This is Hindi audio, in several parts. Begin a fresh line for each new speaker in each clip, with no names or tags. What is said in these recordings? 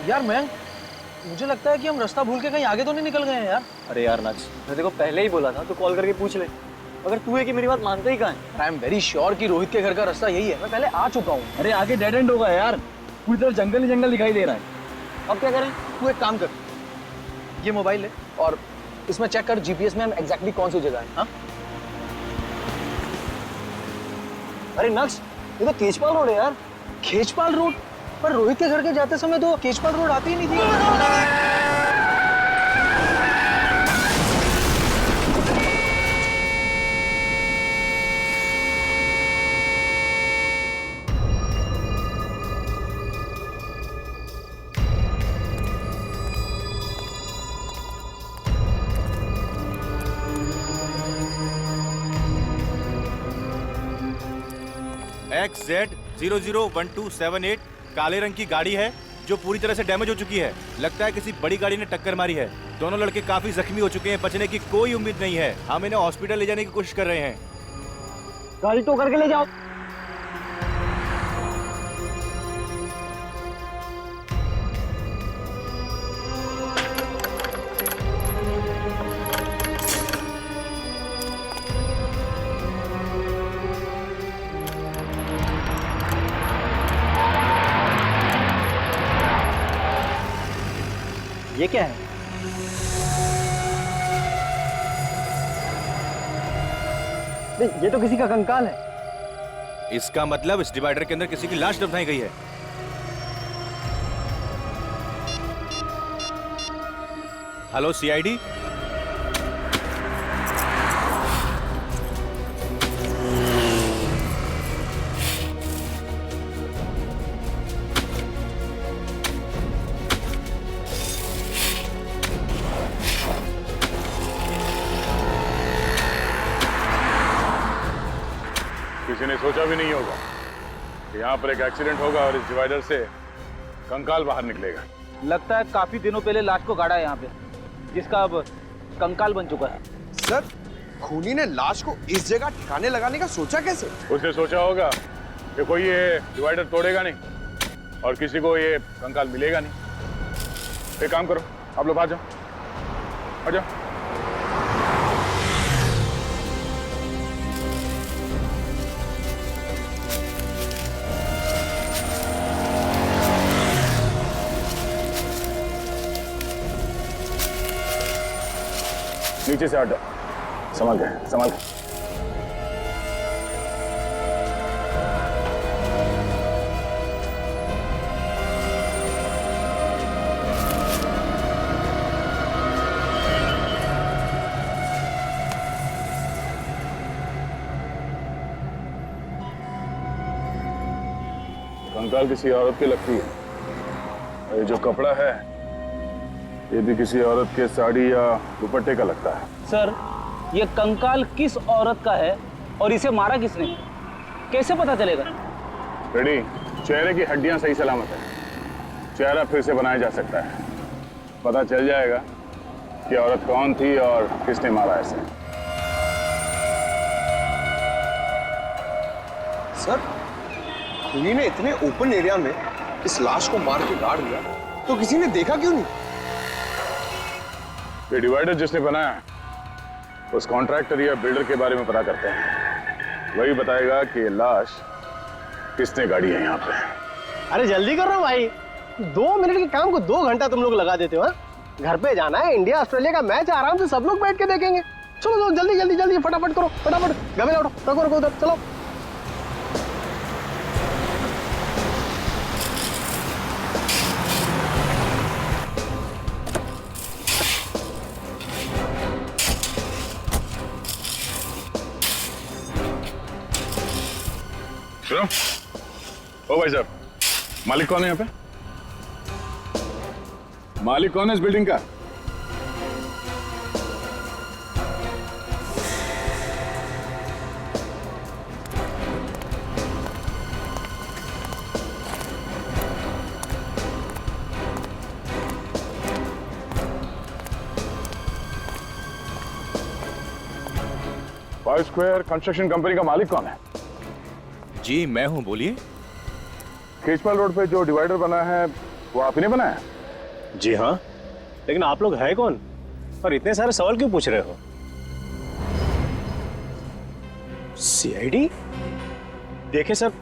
यार मयंक, मुझे लगता है कि हम रास्ता भूल के कहीं आगे तो नहीं निकल गए हैं यार।
अरे यार नक्स, मैं तेरे को पहले ही बोला था, तो कॉल करके पूछ ले। अगर तू है कि मेरी बात मानता ही कहाँ है?
आई एम वेरी श्योर कि रोहित के घर का रास्ता यही है। मैं पहले आ चुका हूँ।
अरे आगे डेड एंड होगा यार, पूरी तरफ जंगल ही जंगल दिखाई दे रहा है। अब क्या करें?
तू एक काम कर, ये मोबाइल ले और इसमें चेक कर जीपीएस में हम एग्जैक्टली कौन सी जगह है। हाँ?
अरे नक्स, ये तो केजपाल रोड है यार।
केजपाल रोड? पर रोहित के घर के जाते समय तो केजपाल रोड आती ही नहीं थी।
XZ001278 काले रंग की गाड़ी है जो पूरी तरह से डैमेज हो चुकी है। लगता है किसी बड़ी गाड़ी ने टक्कर मारी है। दोनों लड़के काफी जख्मी हो चुके हैं, बचने की कोई उम्मीद नहीं है। हम इन्हें हॉस्पिटल ले जाने की कोशिश कर रहे हैं।
गाड़ी टो करके ले जाओ। ये क्या है? नहीं, ये तो किसी का कंकाल है।
इसका मतलब इस डिवाइडर के अंदर किसी की लाश दफनाई गई है। हेलो सीआईडी,
किसी ने सोचा भी नहीं होगा कि यहाँ पर एक एक्सीडेंट होगा और इस डिवाइडर से कंकाल बाहर निकलेगा।
लगता है काफी दिनों पहले लाश को गाड़ा है यहाँ पे, जिसका अब कंकाल बन चुका है।
सर, खूनी ने लाश को इस जगह ठिकाने लगाने का सोचा कैसे?
उसने सोचा होगा कि कोई ये डिवाइडर तोड़ेगा नहीं और किसी को ये कंकाल मिलेगा नहीं। एक काम करो, आप लोग आ जाओ, आ जाओ। नीचे से हटो, संभाल के, संभाल के। कंकाल किसी औरत की लगती है। और ये जो कपड़ा है ये भी किसी औरत के साड़ी या दुपट्टे का लगता है।
सर, ये कंकाल किस औरत का है और इसे मारा किसने, कैसे पता चलेगा?
रेडी, चेहरे की हड्डियां सही सलामत है, चेहरा फिर से बनाया जा सकता है। पता चल जाएगा कि औरत कौन थी और किसने मारा इसे।
सर, खूनी ने इतने ओपन एरिया में इस लाश को मार के गाड़ दिया, तो किसी ने देखा क्यों नहीं?
ये डिवाइडर जिसने बनाया उस कॉन्ट्रैक्टर या बिल्डर के बारे में पता करते हैं। वही बताएगा कि लाश किसने गाड़ी है यहाँ पे।
अरे जल्दी कर रहा हूँ भाई, 2 मिनट के काम को 2 घंटा तुम लोग लगा देते हो। हाँ? घर पे जाना है, इंडिया ऑस्ट्रेलिया का मैच, आराम से सब लोग बैठ के देखेंगे। चलो चलो जल्दी जल्दी जल्दी फटाफट करो, फटाफट गमे उठो, रखो रखो उधर, चलो।
सुनो, ओ भाई साहब, मालिक कौन है यहाँ पे? मालिक कौन है इस बिल्डिंग का? फाइव स्क्वायर कंस्ट्रक्शन कंपनी का मालिक कौन है?
जी मैं हूं, बोलिए।
केजपाल रोड पे जो डिवाइडर बना है वो आप ही ने बनाया?
जी हाँ, लेकिन आप लोग है कौन और इतने सारे सवाल क्यों पूछ रहे हो? सीआईडी? देखिए सर,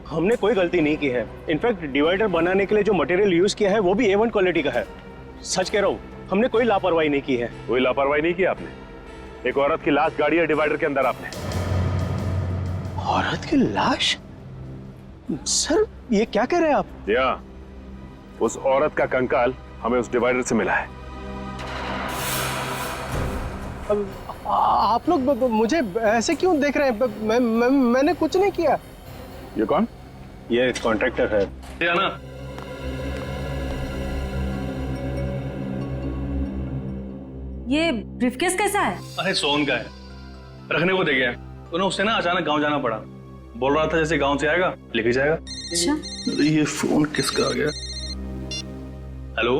हमने कोई गलती नहीं की है। इनफैक्ट डिवाइडर बनाने के लिए जो मटेरियल यूज किया है वो भी A1 क्वालिटी का है। सच कह रहा हूँ, हमने कोई लापरवाही नहीं की है।
कोई लापरवाही नहीं की आपने? एक औरत की लाश गाड़ी है डिवाइडर के अंदर आपने।
औरत की लाश? सर ये क्या कह रहे हैं आप?
या उस औरत का कंकाल हमें उस डिवाइडर से मिला है।
आप लोग मुझे ऐसे क्यों देख रहे हैं? मैंने कुछ नहीं किया।
ये कौन?
ये कॉन्ट्रैक्टर है।
ना
ये ब्रीफकेस कैसा है?
अरे सोन का है, रखने को दे गया। उन्हें उससे ना अचानक गांव जाना पड़ा। बोल रहा था जैसे गांव से आएगा लेके जाएगा।
अच्छा,
ये फोन किसका आ गया? हेलो,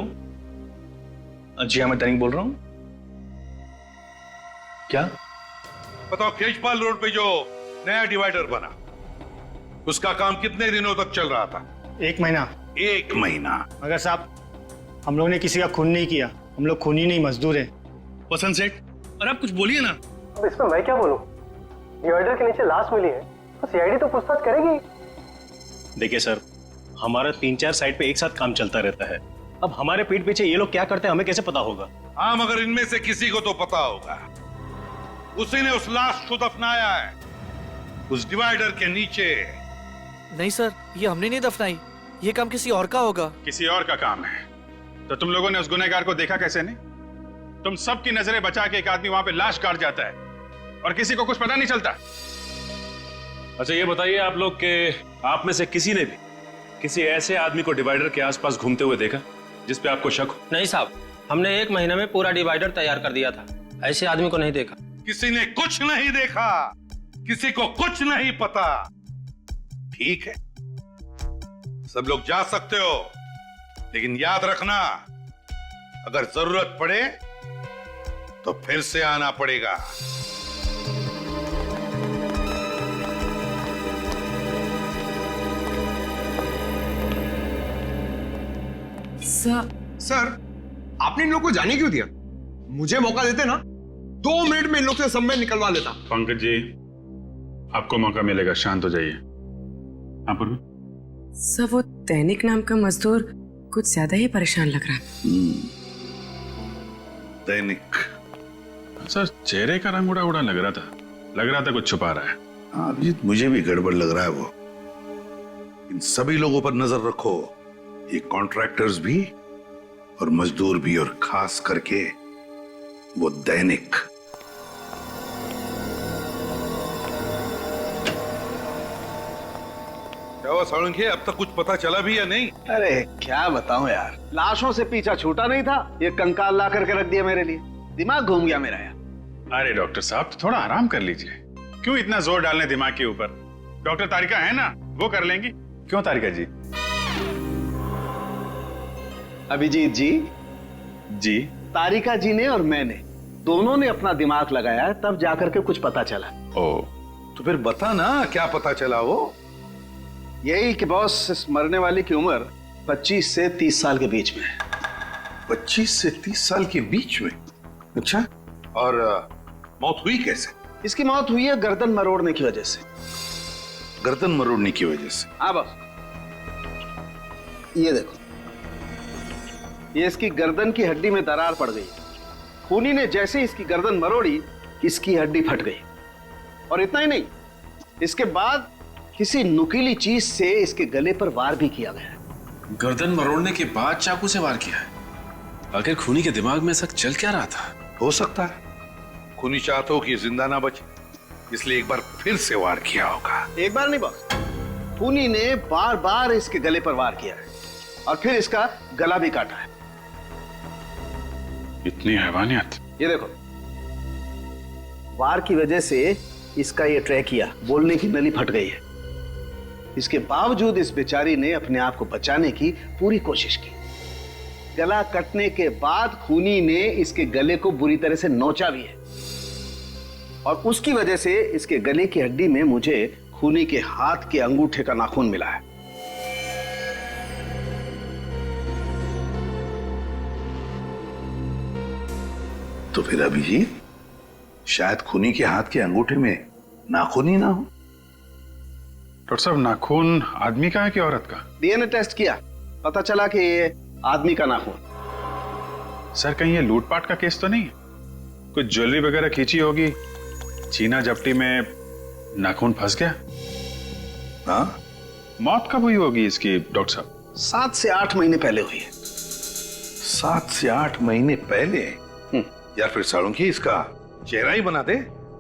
जी हाँ, मैं दैनिक बोल रहा हूँ। क्या?
बताओ, केजपाल रोड पे जो नया डिवाइडर बना उसका काम कितने दिनों तक चल रहा था?
1 महीना।
1 महीना?
मगर साहब, हम लोगों ने किसी का खून नहीं किया। हम लोग खूनी नहीं, मजदूर हैं।
वसंत सेठ, अरे आप कुछ बोलिए ना।
अब इसमें मैं क्या बोलूं? डिवाइडर के नीचे लाश मिली है तो सीआईडी तो पूछताछ करेगी। देखिए सर, हमारा 3-4 साइड पे एक साथ काम चलता रहता है। अब हमारे पीठ पीछे ये लोग क्या करते हैं हमें कैसे पता होगा?
हाँ, मगर इनमें से किसी को तो पता होगा। उसी ने उस लाश को दफनाया है उस डिवाइडर के नीचे।
नहीं सर, ये हमने नहीं दफनाई। ये काम किसी और का होगा।
किसी और का काम है तो तुम लोगों ने उस गुनहगार को देखा कैसे नहीं? तुम सबकी नजरें बचा के एक आदमी वहां पे लाश काट जाता है और किसी को कुछ पता नहीं चलता।
अच्छा ये बताइए आप लोग के आप में से किसी ने भी किसी ऐसे आदमी को डिवाइडर के आसपास घूमते हुए देखा जिस पे आपको शक हो?
नहीं साहब, हमने 1 महीने में पूरा डिवाइडर तैयार कर दिया था। ऐसे आदमी को नहीं देखा।
किसी ने कुछ नहीं देखा, किसी को कुछ नहीं पता। ठीक है, सब लोग जा सकते हो, लेकिन याद रखना, अगर जरूरत पड़े तो फिर से आना पड़ेगा।
सर, आपने इन लोगों को जाने क्यों दिया? मुझे मौका देते ना, 2 मिनट में इन लोग से सब मैं निकलवा लेता।
पंकज जी, आपको मौका मिलेगा, शांत हो जाइए।
सर, वो दैनिक नाम का मजदूर कुछ ज्यादा ही परेशान लग रहा है।
दैनिक?
सर, चेहरे का रंग उड़ा उड़ा लग रहा था कुछ छुपा रहा है।
हाँ अभिजीत, मुझे भी गड़बड़ लग रहा है वो। इन सभी लोगों पर नजर रखो, ये कॉन्ट्रैक्टर्स भी और मजदूर भी, और खास करके वो दैनिक। क्या हुआ साळुंखे, अब तक कुछ पता चला भी या नहीं?
अरे क्या बताऊं यार, लाशों से पीछा छूटा नहीं था। ये कंकाल ला करके रख दिया मेरे लिए, दिमाग घूम गया मेरा यार।
अरे डॉक्टर साहब, थोड़ा आराम कर लीजिए। क्यों इतना जोर डालने दिमाग के ऊपर? डॉक्टर तारिका है ना, वो कर लेंगी। क्यों तारिका जी?
अभिजीत जी, तारिका जी ने और मैंने दोनों ने अपना दिमाग लगाया, तब जाकर के कुछ पता चला।
ओ, तो फिर बता ना, क्या पता चला? वो
यही कि बॉस, इस मरने वाली की उम्र 25 से 30 साल के बीच में है।
25 से 30 साल के बीच में? अच्छा, और मौत हुई कैसे?
इसकी मौत हुई है गर्दन मरोड़ने की वजह से।
गर्दन मरोड़ने की वजह से?
हाँ बॉस, ये देखो, ये इसकी गर्दन की हड्डी में दरार पड़ गई। खूनी ने जैसे इसकी गर्दन मरोड़ी, इसकी हड्डी फट गई। और इतना ही नहीं, इसके बाद किसी नुकीली चीज से इसके गले पर वार भी किया गया।
गर्दन मरोड़ने के बाद चाकू से वार किया है? आखिर खूनी के दिमाग में ऐसा चल क्या रहा था?
हो सकता है खूनी चाहता हो कि जिंदा ना बचे, इसलिए एक बार फिर से वार किया होगा।
एक बार नहीं बॉस, खूनी ने बार बार इसके गले पर वार किया है और फिर इसका गला भी काटा है।
इतनी हैवानियत?
ये देखो, वार की वजह से इसका ये ट्रैकिया, बोलने की नली फट गई है। इसके बावजूद इस बेचारी ने अपने आप को बचाने की पूरी कोशिश की। गला कटने के बाद खूनी ने इसके गले को बुरी तरह से नोचा भी है और उसकी वजह से इसके गले की हड्डी में मुझे खूनी के हाथ के अंगूठे का नाखून मिला है।
तो फिर अभिजीत, शायद खूनी के हाथ के अंगूठे में नाखून ही ना हो।
डॉक्टर साहब, नाखून आदमी का है कि औरत का?
डीएनए टेस्ट किया, पता चला कि ये आदमी का नाखून।
सर, कहीं ये लूटपाट का केस तो नहीं है? कुछ ज्वेलरी वगैरह खींची होगी, चीना जप्टी में नाखून फंस गया।
हाँ,
मौत कब हुई होगी इसकी डॉक्टर साहब?
7 से 8 महीने पहले हुई है।
7 से 8 महीने पहले? यार फिर साळुंखी, इसका चेहरा ही बना दे।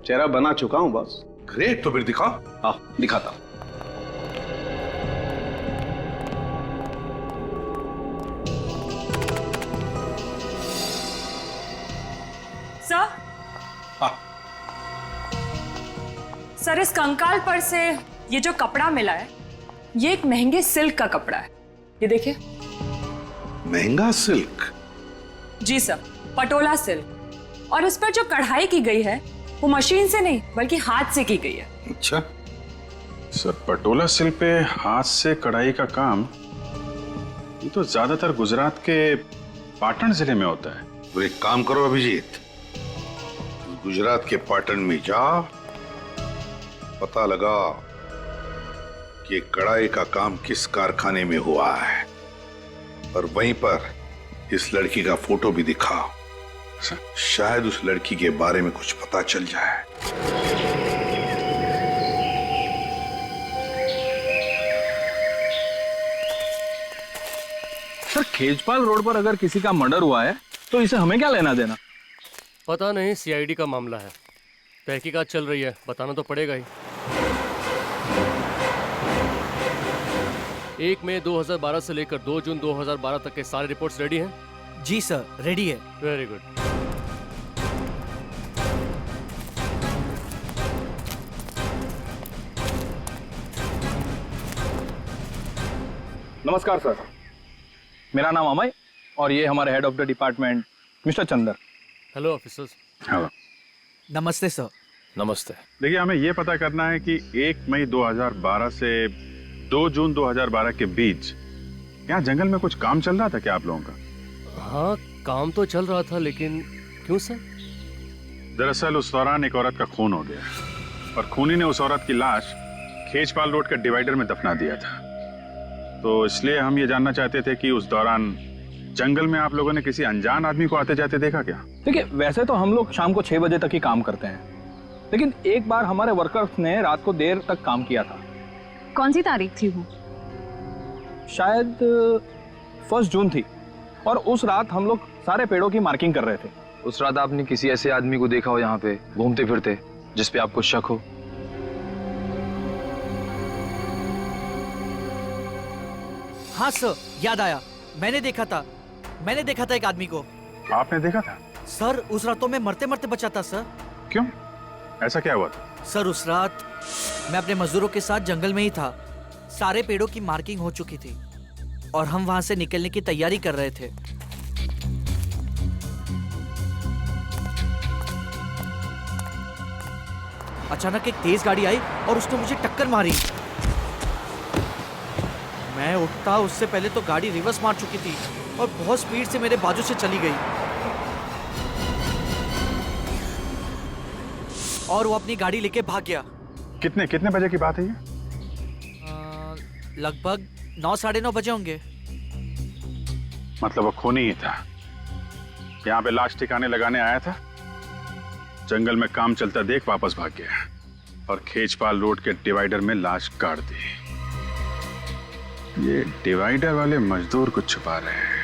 चेहरा बना चुका हूं बॉस।
ग्रेट, तो फिर दिखाओ।
हाँ, दिखाता हूं।
सर, सर इस कंकाल पर से ये जो कपड़ा मिला है, ये एक महंगे सिल्क का कपड़ा है। ये देखिए।
महंगा सिल्क?
जी सर, पटोला सिल्क। और इस पर जो कढ़ाई की गई है वो मशीन से नहीं बल्कि हाथ से की गई है।
अच्छा सर, पटोला सिल्क पे हाथ से कढ़ाई का काम, ये तो ज्यादातर गुजरात के पाटन जिले में होता है।
तो एक काम करो अभिजीत, गुजरात के पाटन में जा, पता लगा कि कढ़ाई का काम किस कारखाने में हुआ है, और वहीं पर इस लड़की का फोटो भी दिखाओ। शायद उस लड़की के बारे में कुछ पता चल जाए।
सर, खेजपाल रोड पर अगर किसी का मर्डर हुआ है तो इसे हमें क्या लेना देना?
पता नहीं, सीआईडी का मामला है, तहकीकात चल रही है, बताना तो पड़ेगा ही। 1 मई 2012 से लेकर 2 जून 2012 तक के सारे रिपोर्ट्स रेडी हैं?
जी सर, रेडी है।
Very good.
नमस्कार सर, मेरा नाम अमय और ये हमारे head of the department mister Chandar.
Hello officers.
Hello.
नमस्ते सर।
नमस्ते।
देखिए, हमें यह पता करना है कि 1 मई 2012 से 2 जून 2012 के बीच यहाँ जंगल में कुछ काम चल रहा था क्या आप लोगों का?
हाँ, काम तो चल रहा था, लेकिन क्यों सर?
दरअसल उस दौरान एक औरत का खून हो गया और खूनी ने उस औरत की लाश खेजपाल रोड के डिवाइडर में दफना दिया था। तो इसलिए हम ये जानना चाहते थे कि उस दौरान जंगल में आप लोगों ने किसी अनजान आदमी को आते जाते देखा क्या?
देखिए, वैसे तो हम लोग शाम को 6 बजे तक ही काम करते हैं, लेकिन एक बार हमारे वर्कर्स ने रात को देर तक काम किया था।
कौन सी तारीख थी वो?
शायद 1 जून थी, और उस रात हम लोग सारे पेड़ों की मार्किंग कर रहे थे।
उस रात आपने किसी ऐसे आदमी को देखा हो यहाँ पे घूमते फिरते जिस पे आपको शक हो?
हाँ सर, याद आया, मैंने देखा था एक आदमी को।
आपने देखा था?
सर, उस रात तो मैं मरते मरते बचा था सर।
क्यों, ऐसा क्या हुआ था?
सर, उस रात मैं अपने मजदूरों के साथ जंगल में ही था। सारे पेड़ों की मार्किंग हो चुकी थी और हम वहां से निकलने की तैयारी कर रहे थे। अचानक एक तेज गाड़ी आई और उसने मुझे टक्कर मारी। मैं उठता उससे पहले तो गाड़ी रिवर्स मार चुकी थी और बहुत स्पीड से मेरे बाजू से चली गई और वो अपनी गाड़ी लेके भाग गया।
कितने बजे की बात है ये?
लगभग 9 साढ़े 9 बजे होंगे।
मतलब वो खूनी ही था, यहाँ पे लाश ठिकाने लगाने आया था, जंगल में काम चलता देख वापस भाग गया और खेजपाल रोड के डिवाइडर में लाश गाड़ दी। ये डिवाइडर वाले मजदूर को छुपा रहे हैं।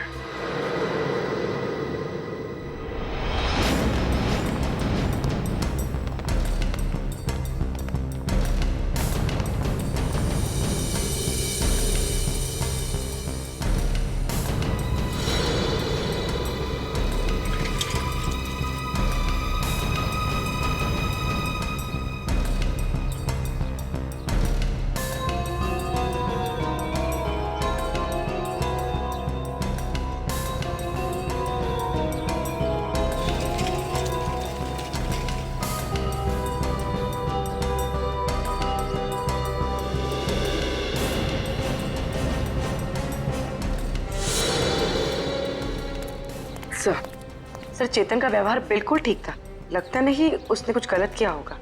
सर चेतन का व्यवहार बिल्कुल ठीक था, लगता नहीं उसने कुछ गलत किया होगा।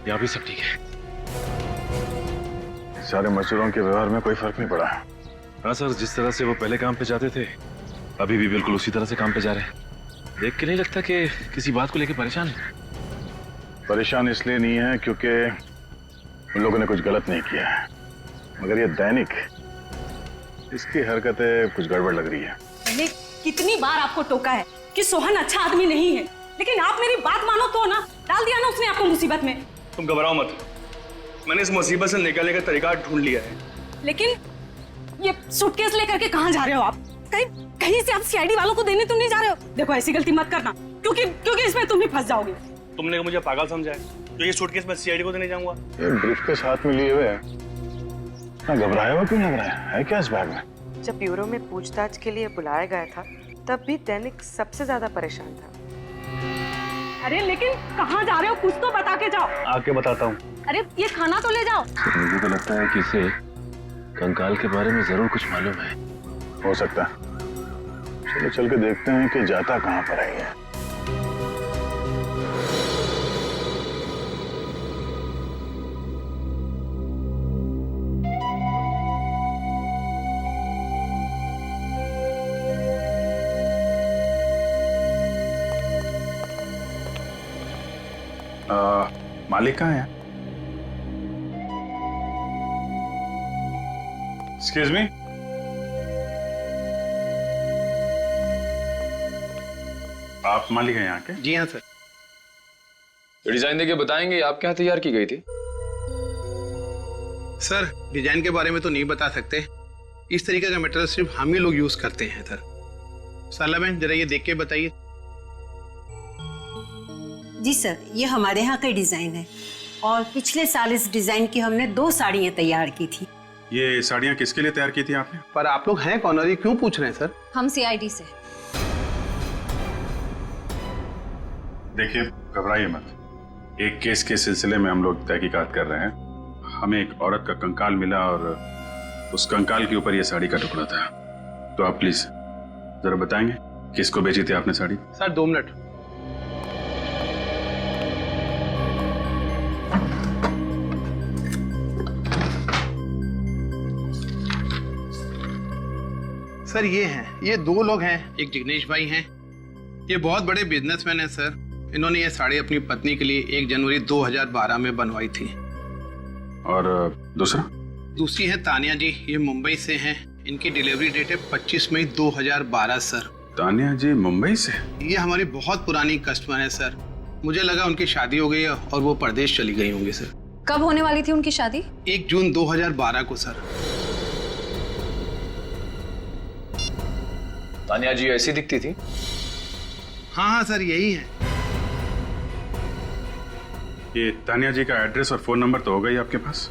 यहाँ भी सब ठीक है।
सारे मजदूरों के व्यवहार में कोई फर्क नहीं पड़ा।
हाँ सर, जिस तरह से वो पहले काम पे जाते थे अभी भी बिल्कुल उसी तरह से काम पे जा रहे हैं। देख के नहीं लगता कि किसी बात को लेकर परेशान है।
परेशान इसलिए नहीं है क्योंकि उन लोगों ने कुछ गलत नहीं किया है, मगर ये दैनिक, इसकी हरकतें कुछ गड़बड़ लग रही है।
मैंने कितनी बार आपको टोका है कि सोहन अच्छा आदमी नहीं है, लेकिन आप मेरी बात मानो तो ना, डाल दिया ना उसने आपको मुसीबत में।
तुम घबराओ मत, मैंने इस मुसीबत से निकलने का तरीका ढूंढ लिया है।
लेकिन ये सूटकेस लेकर के कहाँ जा रहे हो आप? कहीं से आप सीआईडी वालों को देने तो नहीं जा रहे हो? देखो ऐसी गलती मत करना, क्योंकि इसमें तुम भी फंस जाओगे।
तुमने मुझे पागल समझा है तो ये सूटकेस मैं सीआईडी को देने जाऊंगा?
ये ब्रीफकेस हाथ में लिए हुए है, ना घबराया हुआ क्यों लग रहा है क्या इस बैग में?
जब ब्यूरो में पूछताछ के लिए बुलाया गया था तब भी दैनिक सबसे ज्यादा परेशान था।
अरे लेकिन कहाँ जा रहे हो? कुछ तो बता के जाओ।
आके बताता हूँ।
अरे ये खाना तो ले जाओ।
मुझे तो लगता है कि इसे कंकाल के बारे में जरूर कुछ मालूम है।
हो सकता है, चलो चल के देखते हैं कि जाता कहाँ पर है ये। मालिक कहाँ है? एक्सक्यूज मी, आप मालिक हैं यहाँ के?
जी हाँ सर।
डिजाइन देके बताएंगे आपके यहाँ तैयार की गई थी?
सर डिजाइन के बारे में तो नहीं बता सकते, इस तरीके का मटेरियल सिर्फ हम ही लोग यूज करते हैं सर। साला बहन जरा ये देख के बताइए।
जी सर, ये हमारे यहाँ का डिजाइन है और पिछले साल इस डिजाइन की हमने 2 साड़ियाँ तैयार की थी।
ये साड़ियाँ किसके लिए तैयार की थी आपने?
पर आप लोग हैं कौन और ये क्यों पूछ रहे हैं सर?
हम सीआईडी से।
देखिए घबराइए मत, एक केस के सिलसिले में हम लोग तहकीकात कर रहे हैं। हमें एक औरत का कंकाल मिला और उस कंकाल के ऊपर ये साड़ी का टुकड़ा था। तो आप प्लीज जरा बताएंगे किसको बेची थी आपने साड़ी?
Sir 2 minute. सर ये 2 लोग हैं, एक जिग्नेश भाई हैं, ये बहुत बड़े बिजनेसमैन हैं सर। इन्होंने ये साड़ी अपनी पत्नी के लिए 1 जनवरी 2012 में बनवाई थी।
और
दूसरी है तानिया जी, ये मुंबई से हैं, इनकी डिलीवरी डेट है 25 मई 2012 सर।
तानिया जी मुंबई से?
ये हमारी बहुत पुरानी कस्टमर है सर, मुझे लगा उनकी शादी हो गई है और वो परदेश चली गई होंगी सर।
कब होने वाली थी उनकी शादी?
1 जून 2012 को सर।
तानिया जी ऐसी दिखती थी?
हाँ सर यही है।
ये तानिया जी का एड्रेस और फोन नंबर तो होगा ही आपके पास?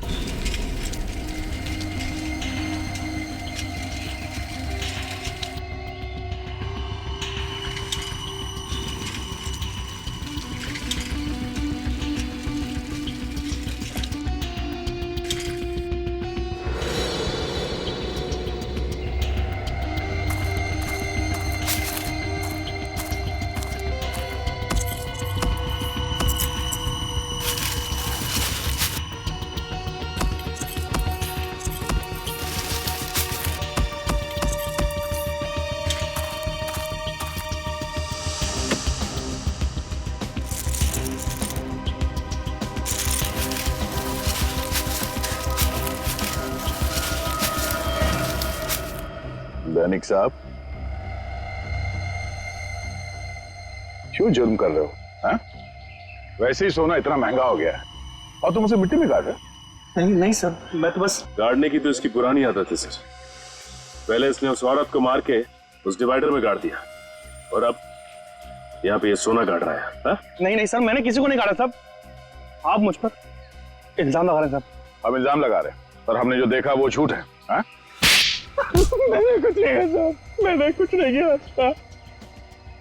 दैनिक साहब क्यों जुर्म कर रहे हो? हा? वैसे ही सोना इतना महंगा हो गया है और तुम उसे मिट्टी में गाड़ रहे हो।
नहीं सर, मैं तो बस
गाड़ने की तो इसकी पुरानी आदत है सर। पहले इसने उस औरत को मार के उस डिवाइडर में गाड़ दिया और अब यहाँ पे ये सोना गाड़ रहा है। हा?
नहीं सर, मैंने किसी को नहीं गाड़ा साहब, आप मुझ पर इल्जाम लगा रहे हैं साहब।
हम इल्जाम लगा रहे हैं और हमने जो देखा वो झूठ है। हा?
मैंने कुछ नहीं किया साहब, मैंने कुछ नहीं किया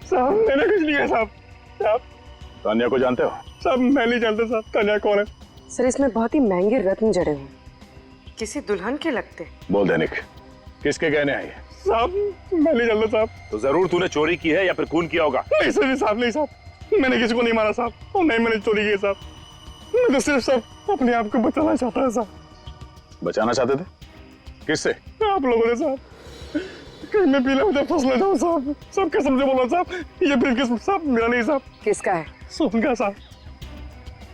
साहब, मैंने कुछ नहीं किया साहब।
तानिया को जानते हो?
साहब मैं नहीं जानता साहब, तानिया कौन है?
सर इसमें बहुत ही महंगे रत्न जड़े हुए, किसी दुल्हन के लगते।
बोल दैनिक, किसके गहने हैं ये?
साहब मैं नहीं चलता साहब।
तो जरूर तूने चोरी की है या फिर खून किया होगा।
नहीं सर, साहब नहीं साहब, मैंने किसी को नहीं मारा साहब, और नहीं मैंने चोरी की साहब। मैं तो सिर्फ साहब अपने आप को बचाना चाहता है साहब।
बचाना चाहते थे? किससे?
आप लोगों ने साहब। कहीं मैं पीले मुझे फंस ना जाऊँ साहब। सब कसम से बोला साहब, ये ब्रीफकेस साहब मेरा नहीं साहब।
किसका है?
सोहन का साहब।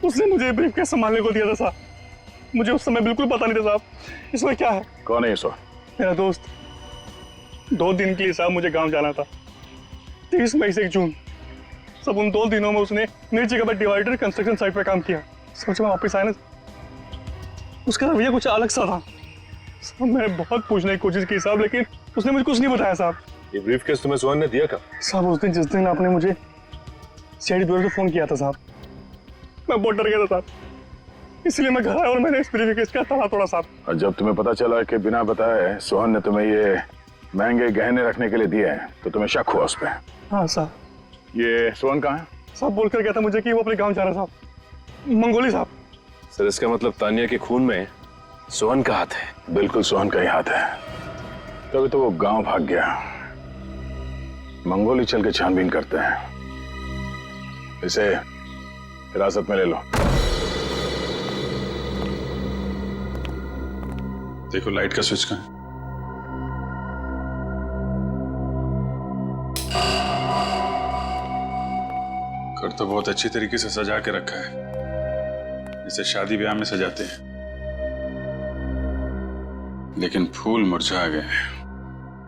उसने मुझे ब्रीफकेस संभालने को दिया था साहब। मुझे उस समय बिल्कुल पता नहीं था साहब इसमें क्या है।
कौन है ये सोहन?
मेरा दोस्त। 2 दिन के लिए साहब मुझे गांव जाना था, 30 मई से 1 जून। सब उन 2 दिनों में उसने मेरी जगह पर डिवाइडर कंस्ट्रक्शन साइट पर काम किया। सोच में वापस आया ना, उसका रवैया कुछ अलग सा था साहब। मैंने बहुत पूछने की कोशिश की साहब, लेकिन उसने मुझे कुछ नहीं बताया साहब।
ये ब्रीफकेस तुम्हें सोहन ने दिया कब?
साहब उस दिन जिस दिन आपने मुझे सीआईडी ब्यूरो से फोन किया था साहब, मैं बहुत डर गया था साहब, इसलिए मैं घर आया और मैंने इस ब्रीफकेस का ताला तोड़ा साहब।
और जब तुम्हें पता चला कि बिना बताए सोहन ने तुम्हें ये महंगे गहने रखने के लिए दिए हैं तो तुम्हें शक हुआ उस पर?
हाँ साहब।
ये सोहन कहाँ है?
साहब बोल कर गया था मुझे कि वो अपने गांव जा रहा साहब, मंगोली साहब।
सर इसका मतलब तानिया के खून में सोहन का हाथ है? बिल्कुल सोहन का ही हाथ है, तभी तो वो गांव भाग गया। मंगोली चल के छानबीन करते हैं, इसे हिरासत में ले लो।
देखो लाइट का स्विच कहाँ है? घर तो बहुत अच्छी तरीके से सजा के रखा है, जैसे शादी ब्याह में सजाते हैं, लेकिन फूल मुरझा गए।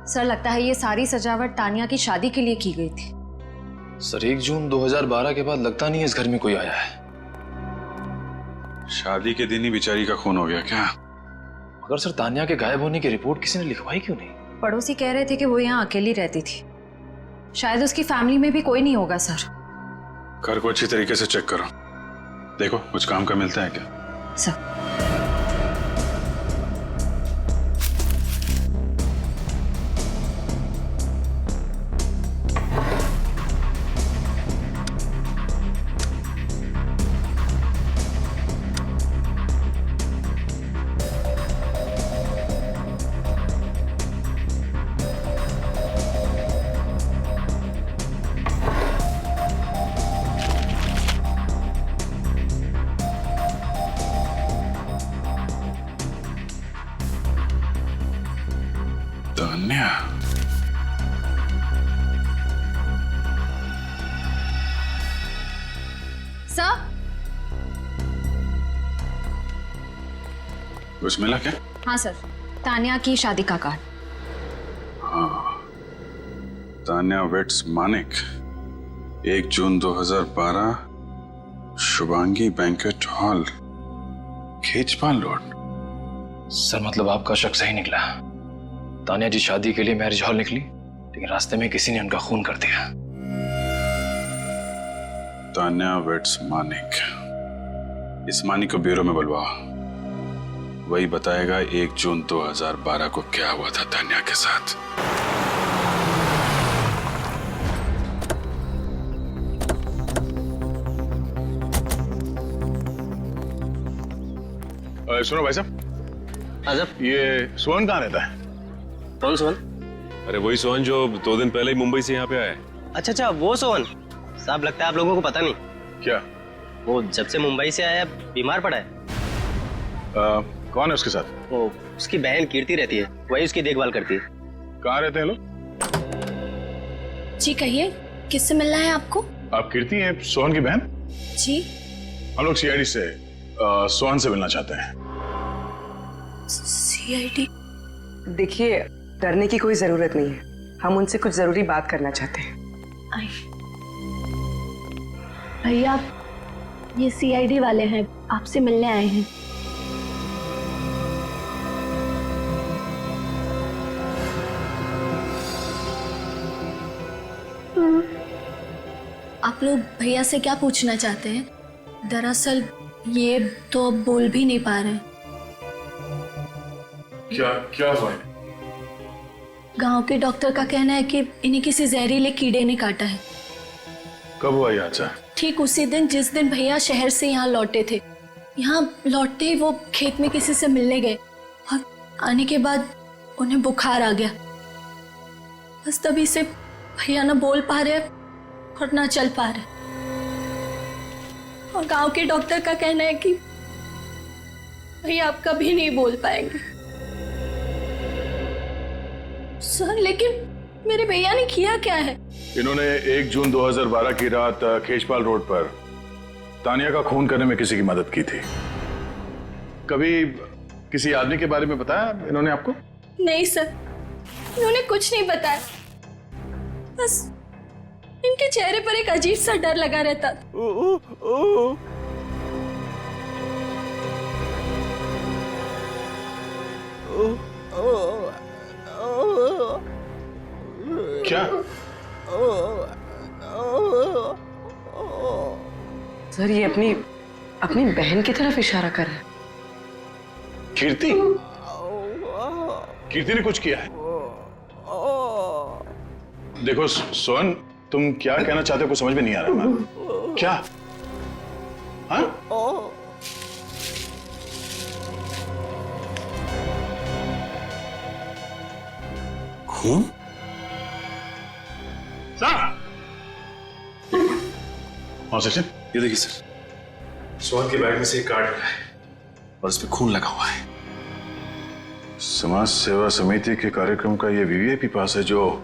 सर लगता है ये सारी सजावट तानिया की शादी के लिए की गई थी।
सर 1 जून 2012 के बाद लगता नहीं है इस घर में कोई आया है।
शादी के दिन ही बेचारी का खून हो गया क्या?
मगर सर तानिया के गायब होने की रिपोर्ट किसी ने लिखवाई क्यों नहीं?
पड़ोसी कह रहे थे कि वो यहाँ अकेली रहती थी, शायद उसकी फैमिली में भी कोई नहीं होगा सर।
घर को अच्छी तरीके से चेक करो, देखो कुछ काम का मिलता है क्या?
सर
तान्या,
सर
कुछ मिला क्या?
हाँ सर, तानिया की शादी का कार्ड।
हाँ, तान्या वेट्स मानिक, 1 जून 2012, Shubhangi banquet hall, Khechpal road.
Sir मतलब आपका शक सही निकला, तानिया जी शादी के लिए मैरिज हॉल निकली, लेकिन रास्ते में किसी ने उनका खून कर दिया।
तान्या वेट्स मानिक, इस मानिक को ब्यूरो में बुलवाओ, वही बताएगा 1 जून 2012 को क्या हुआ था तान्या के साथ।
सुनो भाई साहब, ये सोहन कहाँ रहता है?
कौन सोहन?
अरे वही सोहन जो 2 दिन पहले ही मुंबई से यहाँ पे आया है।
अच्छा अच्छा, वो सोहन साहब। लगता है आप लोगों को पता नहीं।
क्या?
वो जब से मुंबई से आया बीमार पड़ा है।
कौन है उसके साथ?
वो उसकी बहन कीर्ति रहती है, वही उसकी देखभाल करती है।
कहाँ रहते हैं लोग?
जी कहिए, किससे मिलना है आपको?
आप कीर्ति हैं सोहन की बहन?
जी
हम लोग सीआईडी से सोहन से मिलना चाहते हैं।
सीआईडी?
देखिए, डरने की कोई जरूरत नहीं है, हम उनसे कुछ जरूरी बात करना चाहते हैं।
भैया, ये सीआईडी वाले हैं, आपसे मिलने आए हैं। आप लोग भैया से क्या पूछना चाहते हैं? दरअसल ये तो अब बोल भी नहीं पा रहे।
क्या हुआ?
गांव के डॉक्टर का कहना है कि इन्हें किसी जहरीले कीड़े ने काटा है।
कब हुआ ये हादसा?
ठीक उसी दिन जिस दिन भैया शहर से यहाँ लौटे थे। यहाँ लौटते ही वो खेत में किसी से मिलने गए और आने के बाद उन्हें बुखार आ गया। बस तभी से भैया ना बोल पा रहे और ना चल पा रहे। और गांव के डॉक्टर का कहना है कि भैया आप कभी नहीं बोल पाएंगे। सर लेकिन मेरे भैया ने किया क्या है?
इन्होंने 1 जून 2012 की रात खेचपाल रोड पर तानिया का खून करने में किसी की मदद की थी। कभी किसी आदमी के बारे में बताया इन्होंने आपको?
नहीं सर, इन्होंने कुछ नहीं बताया। बस इनके चेहरे पर एक अजीब सा डर लगा रहता था।
क्या?
सर ये अपनी अपनी बहन की तरफ इशारा कर रहा है।
कीर्ति? कीर्ति ने कुछ किया है? देखो सोहन, तुम क्या कहना चाहते हो कुछ समझ में नहीं आ रहा है। क्या? हाँ? खून? हाँ सचिन,
ये देखिए सर, सोहन के बैग में से एक कार्ड मिला है और उस पर खून लगा हुआ है।
समाज सेवा समिति के कार्यक्रम का ये वीवीआईपी पास है जो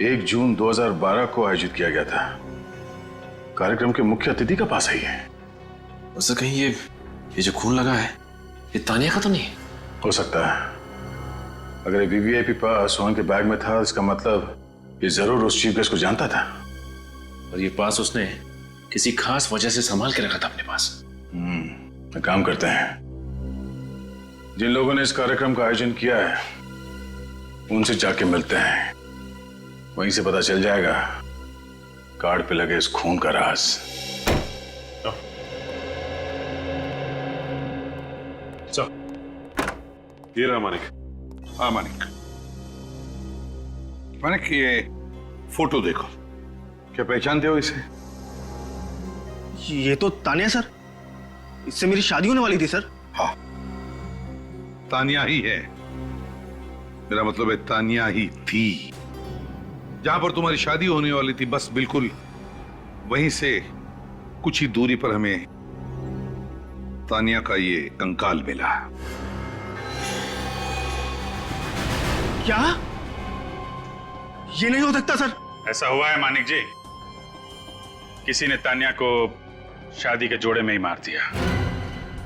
1 जून 2012 को आयोजित किया गया था। कार्यक्रम के मुख्य अतिथि का पास है ये।
और सर कहीं ये जो खून लगा है ये तानिया का तो नहीं?
हो सकता है। अगर ये वीवीआईपी पास सोहन के बैग में था इसका मतलब ये जरूर उस चीफ गेस्ट को जानता था।
और ये पास उसने किसी खास वजह से संभाल के रखा था अपने पास।
एक काम करते हैं, जिन लोगों ने इस कार्यक्रम का आयोजन किया है उनसे जाके मिलते हैं। वहीं से पता चल जाएगा कार्ड पे लगे इस खून का राज।
ये रहा मानिक। हाँ मानिक, मानिक ये फोटो देखो, क्या पहचानते हो इसे?
ये तो तानिया सर, इससे मेरी शादी होने वाली थी सर।
हाँ, तानिया ही है। मेरा मतलब है तानिया ही थी। जहां पर तुम्हारी शादी होने वाली थी बस बिल्कुल वहीं से कुछ ही दूरी पर हमें तानिया का ये कंकाल मिला।
क्या? ये नहीं हो सकता सर।
ऐसा हुआ है मानिक जी, किसी ने तानिया को शादी के जोड़े में ही मार दिया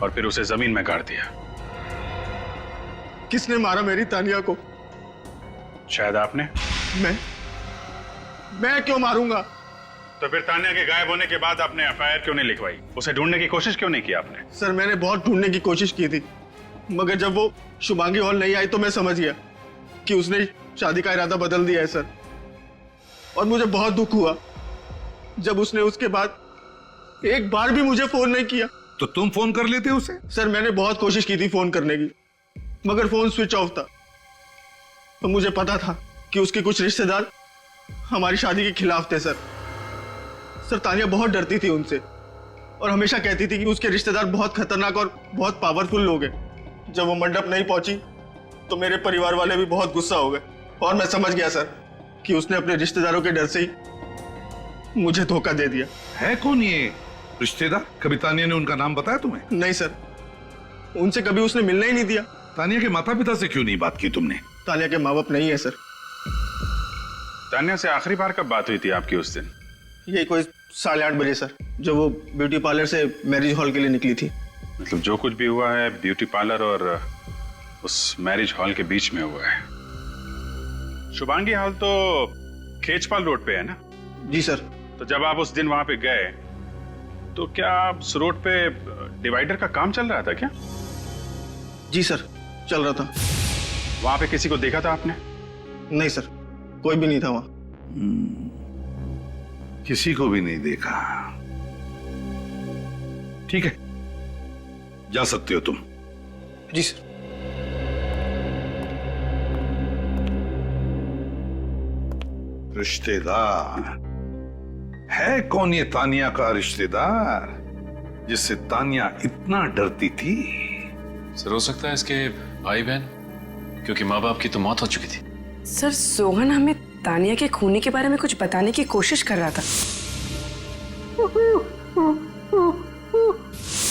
और फिर उसे जमीन में गाड़ दिया।
किसने मारा मेरी तानिया को?
शायद आपने।
मैं क्यों मारूंगा?
तो फिर तानिया के गायब होने के बाद आपने एफआईआर क्यों नहीं लिखवाई? उसे ढूंढने की कोशिश क्यों नहीं की आपने?
सर मैंने बहुत ढूंढने की कोशिश की थी, मगर जब वो शुभांगी हॉल नहीं आई तो मैं समझ गया कि उसने शादी का इरादा बदल दिया है सर। और मुझे बहुत दुख हुआ जब उसने उसके बाद एक बार भी मुझे फोन नहीं किया।
तो तुम फोन कर लेते उसे?
सर मैंने बहुत कोशिश की थी फोन करने की, मगर फोन स्विच ऑफ था। तो मुझे पता था कि उसके कुछ रिश्तेदार हमारी शादी के खिलाफ थे सर। तानिया बहुत डरती थी उनसे और हमेशा कहती थी कि उसके रिश्तेदार बहुत खतरनाक और बहुत पावरफुल लोग हैं। जब वो मंडप नहीं पहुंची तो मेरे परिवार वाले भी बहुत गुस्सा हो गए और मैं समझ गया सर कि उसने अपने रिश्तेदारों के डर से ही मुझे धोखा दे दिया।
है कौन ये रिश्तेदार? कभी तानिया ने उनका नाम बताया तुम्हें?
नहीं सर, उनसे कभी उसने मिलने ही नहीं दिया।
तानिया के माता पिता से क्यों नहीं बात की तुमने?
तानिया के माँ बाप नहीं है सर।
तानिया से आखिरी बार कब बात हुई थी आपकी उस दिन?
ये कोई 8:30 बजे सर, जब वो ब्यूटी पार्लर से मैरिज हॉल के लिए निकली थी।
मतलब जो कुछ भी हुआ है ब्यूटी पार्लर और उस मैरिज हॉल के बीच में हुआ है। शुभांगी हॉल तो खेचपाल रोड पे है ना?
जी सर।
तो जब आप उस दिन वहां पे गए तो क्या उस रोड पे डिवाइडर का काम चल रहा था क्या?
जी सर, चल रहा था।
वहां पे किसी को देखा था आपने?
नहीं सर, कोई भी नहीं था वहां।
किसी को भी नहीं देखा। ठीक है, जा सकते हो तुम।
जी सर।
रिश्तेदार है कौन ये तानिया का रिश्तेदार जिससे तानिया इतना डरती थी?
सर हो सकता है इसके भाई बहन, क्योंकि माँ बाप की तो मौत हो चुकी थी।
सर सोहन हमें तानिया के खूनी के बारे में कुछ बताने की कोशिश कर रहा था।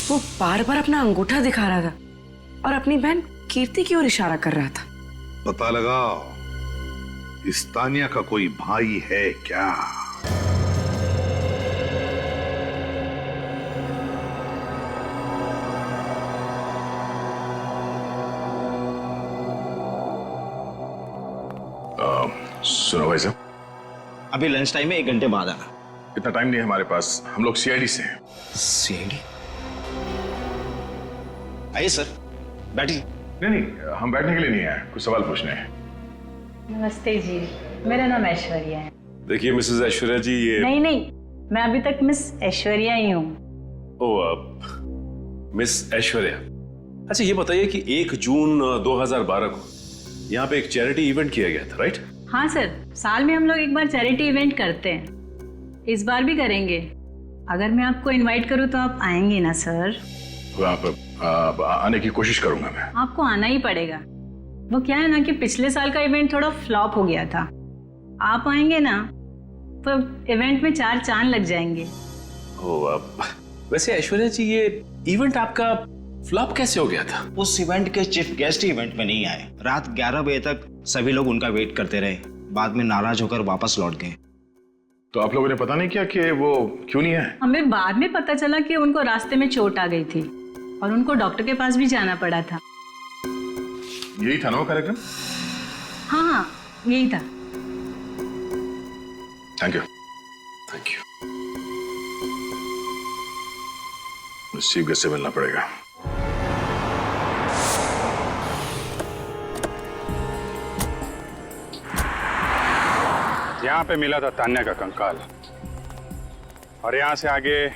वो बार बार अपना अंगूठा दिखा रहा था और अपनी बहन कीर्ति की ओर इशारा कर रहा था।
पता लगाओ इस तानिया का कोई भाई है क्या?
सुनो भाई साहब,
अभी लंच टाइम में 1 घंटे बाद आना।
इतना टाइम नहीं है हमारे पास, हम लोग सीआईडी से हैं।
सीआईडी? आइए सर, बैठिए।
नहीं, हम बैठने के लिए नहीं आए, कुछ सवाल पूछने हैं।
नमस्ते जी, मेरा नाम ऐश्वर्या है।
देखिए मिसेस ऐश्वर्या जी, ये
नहीं, मैं अभी तक मिस ऐश्वर्या ही हूँ।
मिस ऐश्वर्या, अच्छा ये बताइए कि 1 जून 2012 को यहाँ पे एक चैरिटी इवेंट किया गया था, राइट?
हाँ सर, साल में हम लोग एक बार चैरिटी इवेंट करते हैं, इस बार भी करेंगे। अगर मैं आपको इनवाइट करूँ तो आप आएंगे ना सर?
आप आने की कोशिश करूंगा मैं।
आपको आना ही पड़ेगा। वो क्या है ना कि पिछले साल का इवेंट थोड़ा फ्लॉप हो गया था। आप आएंगे ना तो इवेंट में 4 चांद लग जाएंगे।
वैसे ऐश्वर्या जी, ये इवेंट आपका फ्लॉप कैसे हो गया था?
उस इवेंट के चीफ गेस्ट इवेंट में नहीं आए। रात 11 बजे तक सभी लोग उनका वेट करते रहे, बाद में नाराज होकर वापस लौट गए।
तो आप लोगों ने पता नहीं किया कि वो क्यों नहीं आए?
हमें बाद में पता चला कि उनको रास्ते में चोट आ गई थी और उनको डॉक्टर के पास भी जाना पड़ा था।
यही था ना वो कार्यक्रम?
हाँ, यही था।
Thank you. चीफ गेस्ट से मिलना पड़ेगा।
यहाँ पे मिला था तान्या का कंकाल, और यहाँ से आगे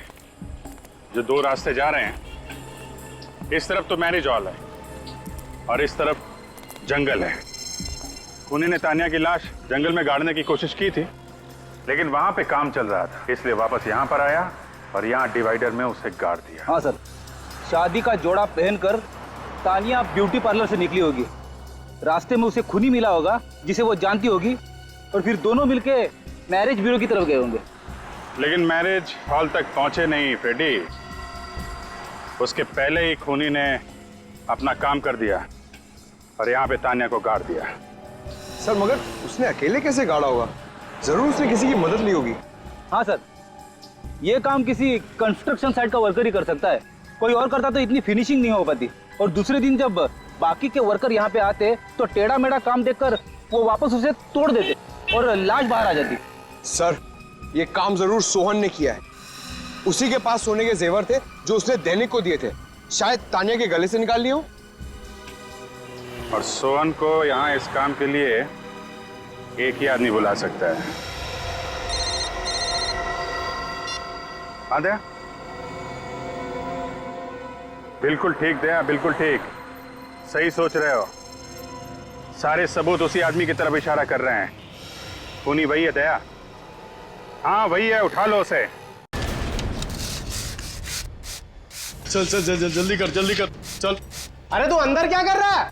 जो 2 रास्ते जा रहे हैं, इस तरफ तो मैरिज हॉल है और इस तरफ जंगल है। खूनी ने तान्या की लाश जंगल में गाड़ने की कोशिश की थी, लेकिन वहां पे काम चल रहा था, इसलिए वापस यहाँ पर आया और यहाँ डिवाइडर में उसे गाड़ दिया।
हाँ सर, शादी का जोड़ा पहनकर तानिया ब्यूटी पार्लर से निकली होगी। रास्ते में उसे खूनी मिला होगा जिसे वो जानती होगी, और फिर दोनों मिलके मैरिज ब्यूरो की तरफ गए होंगे।
लेकिन मैरिज हॉल तक पहुंचे नहीं फ्रेडी, उसके पहले ही खूनी ने अपना काम कर दिया और यहाँ पे तान्या को गाड़ दिया।
सर मगर उसने अकेले कैसे गाड़ा होगा? जरूर उसने किसी की मदद ली होगी।
हाँ सर, ये काम किसी कंस्ट्रक्शन साइट का वर्कर ही कर सकता है, कोई और करता तो इतनी फिनिशिंग नहीं हो पाती। और दूसरे दिन जब बाकी के वर्कर यहाँ पे आते तो टेढ़ा मेढ़ा काम देखकर वो वापस उसे तोड़ देते और लाश बाहर आ जाती।
सर, ये काम जरूर सोहन ने किया है। उसी के पास सोने के जेवर थे जो उसने दैनिक को दिए थे, शायद तानिया के गले से निकाल लिए हो।
और सोहन को यहाँ इस काम के लिए एक ही आदमी बुला सकता है। हाँ दया, बिल्कुल ठीक दया, बिल्कुल ठीक, सही सोच रहे हो। सारे सबूत उसी आदमी की तरफ इशारा कर रहे हैं। खूनी वही है दया, हाँ वही है, उठा लो उसे।
चल चल चल जल्दी कर चल। अरे तू अंदर क्या कर रहा है?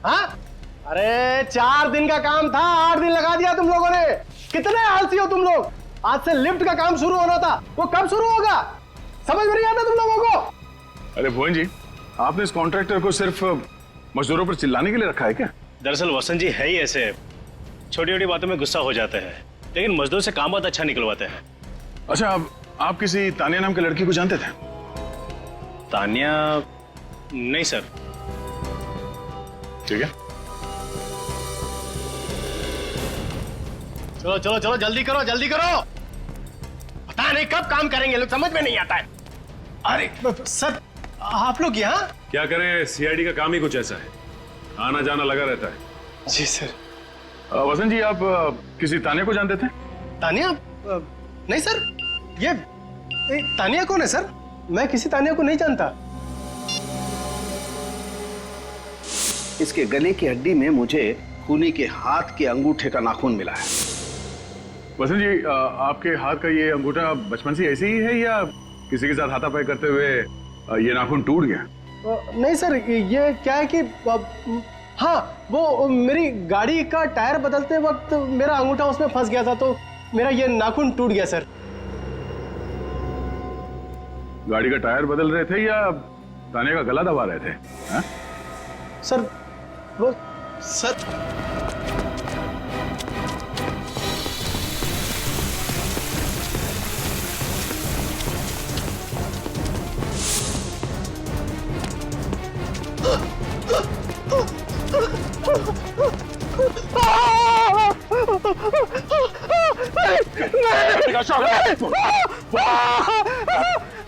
हाँ? अरे 4 दिन का काम था, 8 दिन लगा दिया तुम लोगों ने। कितने आलसी हो तुम लोग। आज से लिफ्ट का काम शुरू होना था, वो कब शुरू होगा? समझ में नहीं आता तुम लोगों को?
अरे भुवन जी, आपने इस कॉन्ट्रैक्टर को सिर्फ मजदूरों पर चिल्लाने के लिए रखा है क्या?
दरअसल वसंत जी है ही ऐसे, छोटी छोटी बातों में गुस्सा हो जाते हैं, लेकिन मजदूर से काम बहुत अच्छा निकलवाते हैं।
अच्छा, आप किसी तानिया नाम के लड़की को जानते थे?
तानिया? नहीं सर।
ठीक है,
चलो चलो चलो जल्दी करो। पता नहीं कब काम करेंगे लोग, समझ में नहीं आता है। अरे सर, आप लोग यहाँ?
क्या करें, सीआईडी का काम ही कुछ ऐसा है, आना जाना लगा रहता है।
जी सर।
वसंत जी, आप किसी तानिया को जानते थे?
तानिया? नहीं सर, ये तानिया कौन है सर? मैं किसी तानिया को नहीं जानता।
इसके गले की हड्डी में मुझे खूनी के हाथ के अंगूठे का नाखून मिला है।
वसंत जी, आपके हाथ का ये अंगूठा बचपन से ऐसे ही है या किसी के साथ हाथापाई करते हुए ये नाखून टूट गया?
नहीं सर, ये क्या है कि हाँ, वो मेरी गाड़ी का टायर बदलते वक्त मेरा अंगूठा उसमें फंस गया था, तो मेरा ये नाखून टूट गया सर।
गाड़ी का टायर बदल रहे थे या तानिया का गला दबा रहे थे? हा?
सर वो सर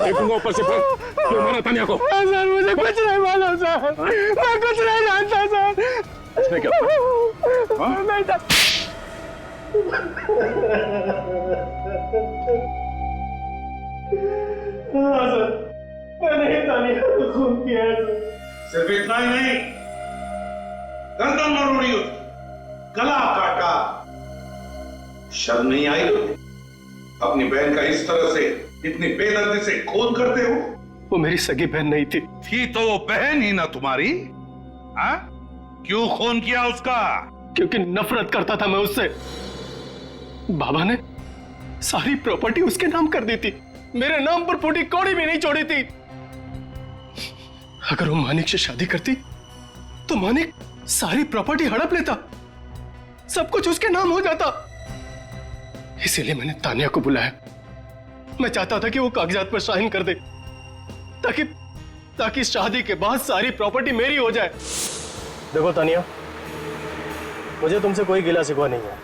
देखूंगा ऊपर से फोन। क्यों मारा तानिया को?
सर मुझे कुछ नहीं मालूम सर, मैं कुछ नहीं जानता सर।
कुछ नहीं क्या?
नहीं सर। हाँ सर, मैंने ही तानिया को खून किया है सर।
सिर्फ इतना ही नहीं, गर्दन मरोड़ी उसकी, गला काटा। शर्म नहीं आई तुम्हें? अपनी बहन का इस तरह से इतनी बेदर्दी से खून करते हो?
वो मेरी सगी बहन नहीं थी।
थी तो वो बहन ही ना तुम्हारी? हाँ? क्यों खून किया उसका?
क्योंकि नफरत करता था मैं उससे। बाबा ने सारी प्रॉपर्टी उसके नाम कर दी थी, मेरे नाम पर फूटी कौड़ी भी नहीं छोड़ी थी। अगर वो मानिक से शादी करती तो मानिक सारी प्रॉपर्टी हड़प लेता, सब कुछ उसके नाम हो जाता। इसीलिए मैंने तानिया को बुलाया। मैं चाहता था कि वो कागजात पर साइन कर दे, ताकि शादी के बाद सारी प्रॉपर्टी मेरी हो जाए। देखो तानिया, मुझे तुमसे कोई गिला शिकवा नहीं है।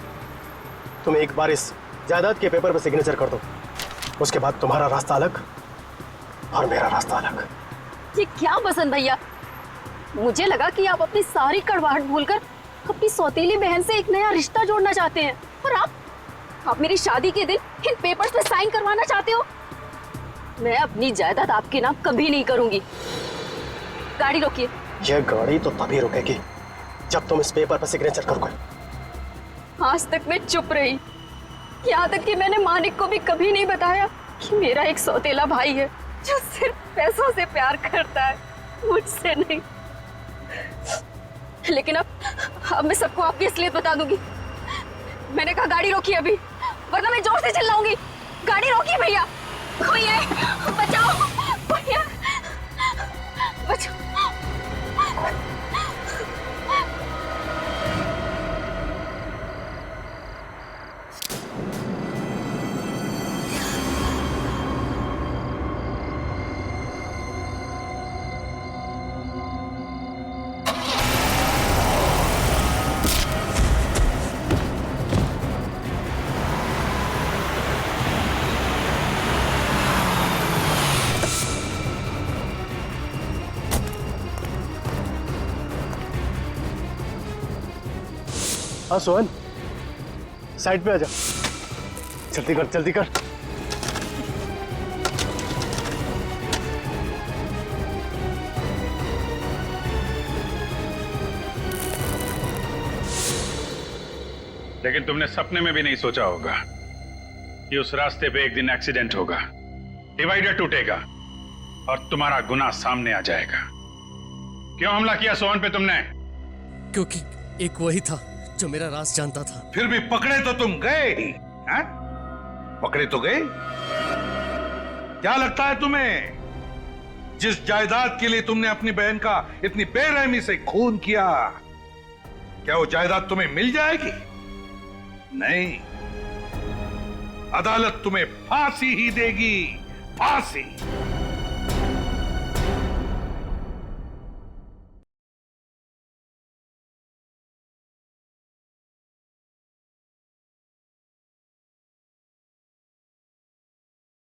तुम एक बार इस जायदाद के पेपर पर सिग्नेचर कर दो, उसके बाद तुम्हारा रास्ता अलग और मेरा रास्ता अलग।
ये क्या बसंत भैया, मुझे लगा कि आप अपनी सारी कड़वाहट भूलकर अपनी सौतेली बहन से एक नया रिश्ता जोड़ना चाहते हैं, और आप मेरी शादी के दिन इन पेपर्स पे साइन करवाना चाहते हो। मैं अपनी जायदाद आपके नाम कभी नहीं करूंगी। गाड़ी रोकिए।
यह गाड़ी तो तभी रुकेगी जब तुम इस पेपर पर सिग्नेचर करोगे।
आज तक मैं चुप रही, यहाँ तक कि मैंने मानिक को भी कभी नहीं बताया कि मेरा एक सौतेला भाई है जो सिर्फ पैसों से प्यार करता है, मुझसे नहीं। लेकिन अब मैं सबको आपकी असलियत बता दूंगी। मैंने कहा गाड़ी रोकी अभी, वरना मैं जोर से चिल्लाऊंगी। गाड़ी रोकिए भैया। कोई है, बचाओ भैया, बचाओ।
हाँ सोहन, साइड पे आ जा। जल्दी कर, जल्दी कर।
लेकिन तुमने सपने में भी नहीं सोचा होगा कि उस रास्ते पे एक दिन एक्सीडेंट होगा, डिवाइडर टूटेगा और तुम्हारा गुनाह सामने आ जाएगा। क्यों हमला किया सोहन पे तुमने?
क्योंकि एक वही था जो मेरा राज जानता था।
फिर भी पकड़े तो तुम गए ही, हैं? पकड़े तो गए। क्या लगता है तुम्हें, जिस जायदाद के लिए तुमने अपनी बहन का इतनी बेरहमी से खून किया, क्या वो जायदाद तुम्हें मिल जाएगी? नहीं, अदालत तुम्हें फांसी ही देगी, फांसी।